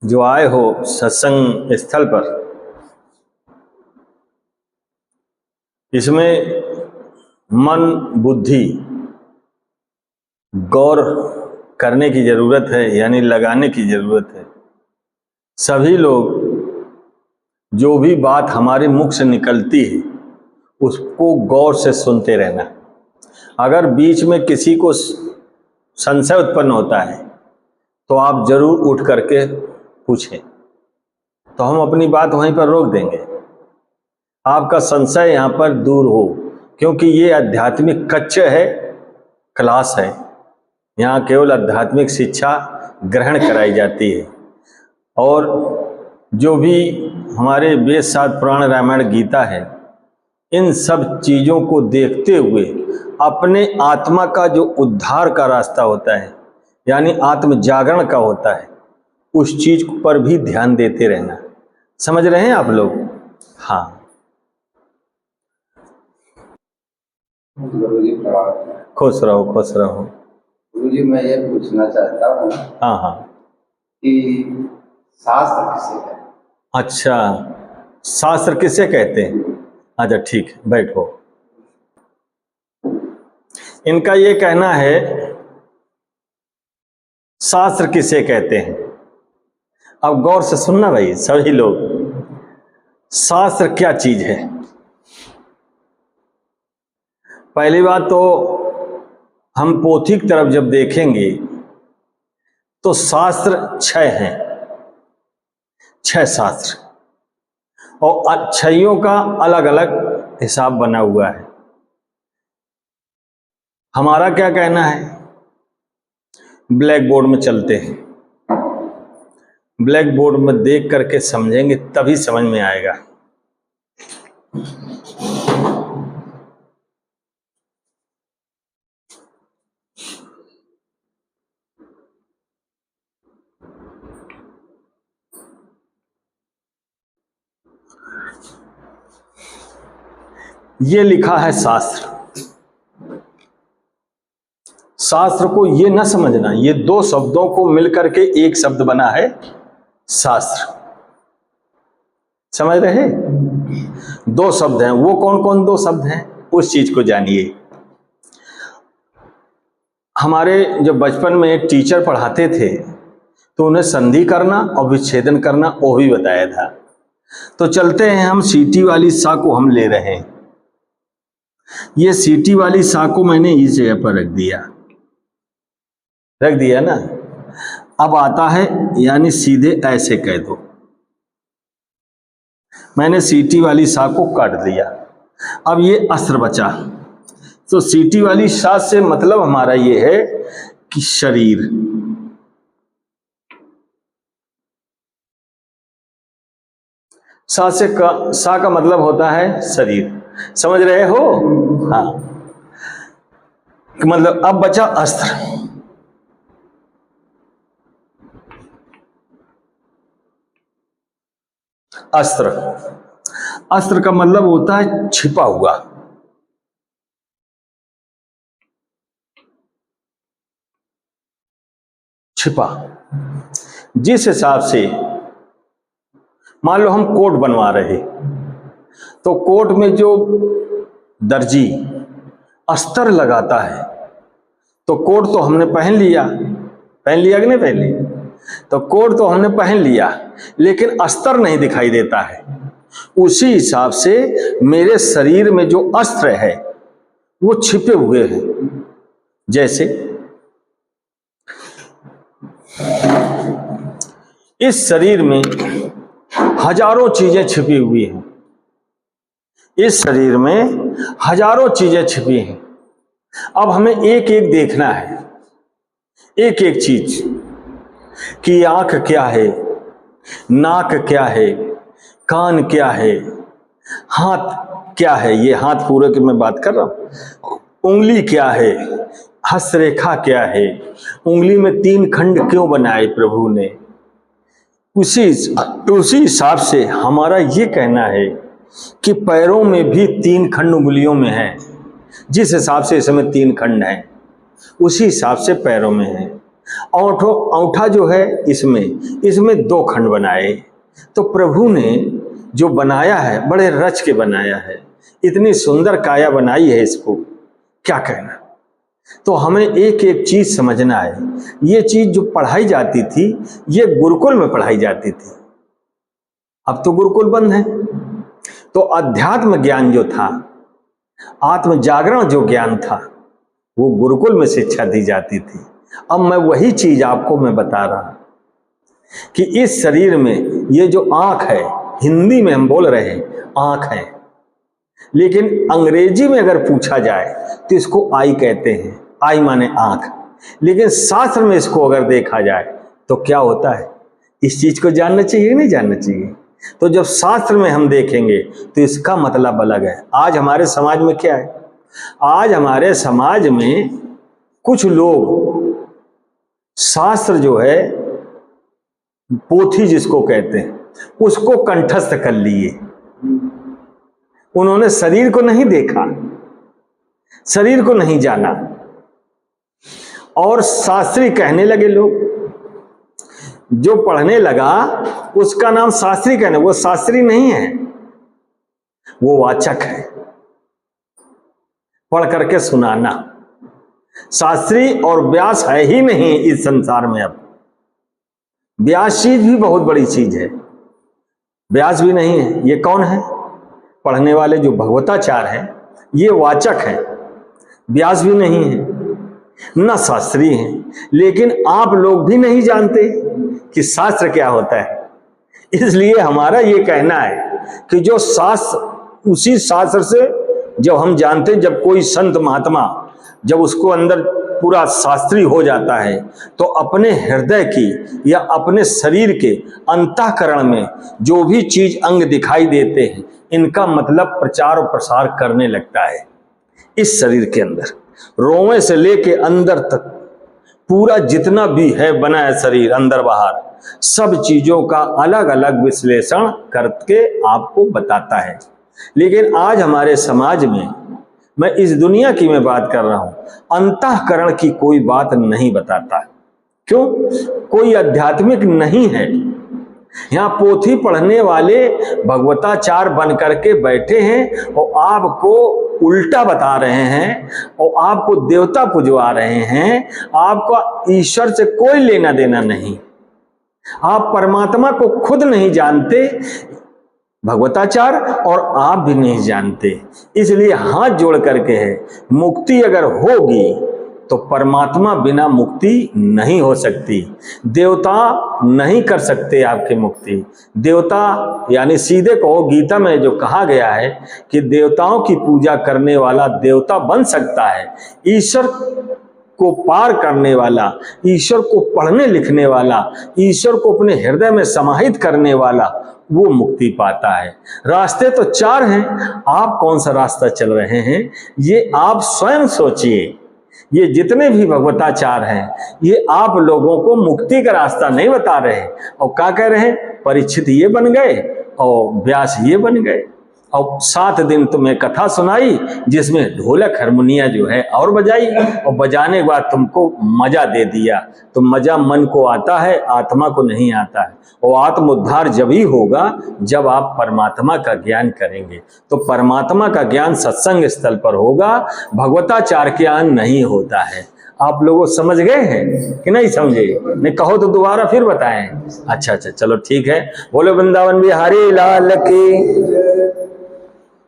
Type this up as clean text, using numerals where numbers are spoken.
जो आए हो सत्संग स्थल पर, इसमें मन बुद्धि गौर करने की ज़रूरत है, यानी लगाने की ज़रूरत है। सभी लोग जो भी बात हमारे मुख से निकलती है उसको गौर से सुनते रहना। अगर बीच में किसी को संशय उत्पन्न होता है तो आप जरूर उठ करके पूछें, तो हम अपनी बात वहीं पर रोक देंगे। आपका संशय यहाँ पर दूर हो, क्योंकि ये आध्यात्मिक कक्ष है, क्लास है। यहाँ केवल आध्यात्मिक शिक्षा ग्रहण कराई जाती है। और जो भी हमारे वेद शास्त्र पुराण रामायण गीता है, इन सब चीज़ों को देखते हुए अपने आत्मा का जो उद्धार का रास्ता होता है, यानी आत्म जागरण का होता है, उस चीज पर भी ध्यान देते रहना। समझ रहे हैं आप लोग? हाँ। गुरु जी खुश रहो, खुश रहो। गुरु जी, मैं ये पूछना चाहता हूँ, हाँ हाँ, कि शास्त्र किसे कहते हैं? अच्छा, शास्त्र किसे कहते हैं? अच्छा ठीक है, बैठो। इनका ये कहना है शास्त्र किसे कहते हैं। अब गौर से सुनना भाई सभी लोग, शास्त्र क्या चीज है। पहली बात तो हम पोथी की तरफ जब देखेंगे तो शास्त्र 6 हैं, 6 शास्त्र, और 6 का अलग अलग हिसाब बना हुआ है। हमारा क्या कहना है, ब्लैक बोर्ड में चलते हैं, ब्लैक बोर्ड में देख करके समझेंगे तभी समझ में आएगा। ये लिखा है शास्त्र। शास्त्र को ये न समझना, ये 2 शब्दों को मिलकर के एक शब्द बना है शास्त्र। समझ रहे? 2 शब्द हैं। वो कौन कौन 2 शब्द हैं, उस चीज को जानिए। हमारे जब बचपन में टीचर पढ़ाते थे तो उन्हें संधि करना और विच्छेदन करना वो भी बताया था। तो चलते हैं, हम सीटी वाली सा को हम ले रहे हैं। ये सीटी वाली सा को मैंने इस जगह पर रख दिया ना। अब आता है, यानी सीधे ऐसे कह दो। मैंने सीटी वाली सा को काट दिया। अब ये अस्त्र बचा। तो सीटी वाली सा से मतलब हमारा ये है कि शरीर। सा का मतलब होता है शरीर। समझ रहे हो? हाँ, मतलब अब बचा अस्त्र। अस्त्र, अस्त्र का मतलब होता है छिपा हुआ। छिपा। जिस हिसाब से मान लो हम कोट बनवा रहे, तो कोट में जो दर्जी अस्तर लगाता है, तो कोट तो हमने पहन लिया कि नहीं पहन लिया? तो कोट तो हमने पहन लिया, लेकिन अस्तर नहीं दिखाई देता है। उसी हिसाब से मेरे शरीर में जो अस्त्र है वो छिपे हुए हैं। जैसे इस शरीर में हजारों चीजें छिपी हुई हैं। इस शरीर में हजारों चीजें छिपी हैं। अब हमें एक एक देखना है, एक एक चीज कि आंख क्या है, नाक क्या है, कान क्या है, हाथ क्या है, ये हाथ पूरे की मैं बात कर रहा हूं, उंगली क्या है, हस्तरेखा क्या है, उंगली में 3 खंड क्यों बनाए प्रभु ने। उसी हिसाब से हमारा ये कहना है कि पैरों में भी 3 खंड उंगलियों में है। जिस हिसाब से इसमें 3 खंड हैं, उसी हिसाब से पैरों में है। औंठा जो है इसमें 2 खंड बनाए। तो प्रभु ने जो बनाया है बड़े रच के बनाया है, इतनी सुंदर काया बनाई है, इसको क्या कहना। तो हमें एक एक चीज समझना है। ये चीज जो पढ़ाई जाती थी ये गुरुकुल में पढ़ाई जाती थी, अब तो गुरुकुल बंद है। तो अध्यात्म ज्ञान जो था, आत्म जागरण जो ज्ञान था, वो गुरुकुल में शिक्षा दी जाती थी। अब मैं वही चीज आपको मैं बता रहा कि इस शरीर में ये जो आंख है, हिंदी में हम बोल रहे हैं आंख है, लेकिन अंग्रेजी में अगर पूछा जाए तो इसको आई कहते हैं, आई माने आंख। लेकिन शास्त्र में इसको अगर देखा जाए तो क्या होता है, इस चीज को जानना चाहिए नहीं जानना चाहिए। तो जब शास्त्र में हम देखेंगे तो इसका मतलब अलग है। आज हमारे समाज में क्या है, आज हमारे समाज में कुछ लोग शास्त्र जो है, पोथी जिसको कहते हैं, उसको कंठस्थ कर लिए। उन्होंने शरीर को नहीं देखा, शरीर को नहीं जाना, और शास्त्री कहने लगे लोग। जो पढ़ने लगा उसका नाम शास्त्री कहने, वो शास्त्री नहीं है, वो वाचक है, पढ़ करके सुनाना। शास्त्री और व्यास है ही नहीं इस संसार में। अब व्यास चीज भी बहुत बड़ी चीज है, व्यास भी नहीं है। ये कौन है, पढ़ने वाले जो भगवताचार्य हैं, ये वाचक है, व्यास भी नहीं है, न शास्त्री हैं। लेकिन आप लोग भी नहीं जानते कि शास्त्र क्या होता है। इसलिए हमारा ये कहना है कि जो शास्त्र, उसी शास्त्र से जब हम जानते, जब कोई संत महात्मा जब उसको अंदर पूरा शास्त्री हो जाता है तो अपने हृदय की या अपने शरीर के अंतःकरण में जो भी चीज अंग दिखाई देते हैं, इनका मतलब प्रचार और प्रसार करने लगता है। इस शरीर के अंदर रोए से लेके अंदर तक पूरा जितना भी है बना है शरीर, अंदर बाहर सब चीजों का अलग अलग विश्लेषण करके आपको बताता है। लेकिन आज हमारे समाज में, मैं इस दुनिया की मैं बात कर रहा हूं, अंतःकरण की कोई बात नहीं बताता। क्यों? कोई आध्यात्मिक नहीं है। यहाँ पोथी पढ़ने वाले भगवताचार्य बन करके बैठे हैं और आपको उल्टा बता रहे हैं और आपको देवता पुजवा रहे हैं। आपका ईश्वर से कोई लेना देना नहीं, आप परमात्मा को खुद नहीं जानते, भगवताचार्य और आप भी नहीं जानते। इसलिए हाथ जोड़ करके है, मुक्ति अगर होगी तो परमात्मा बिना मुक्ति नहीं हो सकती। देवता नहीं कर सकते आपकी मुक्ति। देवता यानी सीधे कहो, गीता में जो कहा गया है कि देवताओं की पूजा करने वाला देवता बन सकता है, ईश्वर को पार करने वाला, ईश्वर को पढ़ने लिखने वाला, ईश्वर को अपने हृदय में समाहित करने वाला, वो मुक्ति पाता है। रास्ते तो 4 हैं, आप कौन सा रास्ता चल रहे हैं ये आप स्वयं सोचिए। ये जितने भी भगवताचार्य हैं ये आप लोगों को मुक्ति का रास्ता नहीं बता रहे और क्या कह रहे हैं, परीक्षित ये बन गए और व्यास ये बन गए। और 7 दिन तुम्हें कथा सुनाई जिसमें ढोलक हारमोनिया जो है और बजाई, और बजाने के बाद तुमको मजा दे दिया। तो मजा मन को आता है, आत्मा को नहीं आता है। और आत्म उद्धार जब ही होगा जब आप परमात्मा का ज्ञान करेंगे। तो परमात्मा का ज्ञान सत्संग स्थल पर होगा, भगवताचार्य ज्ञान नहीं होता है। आप लोग समझ गए हैं कि नहीं समझे? नहीं कहो तो दोबारा फिर बताएं। अच्छा चलो ठीक है। बोले वृंदावन बिहारी लाल की।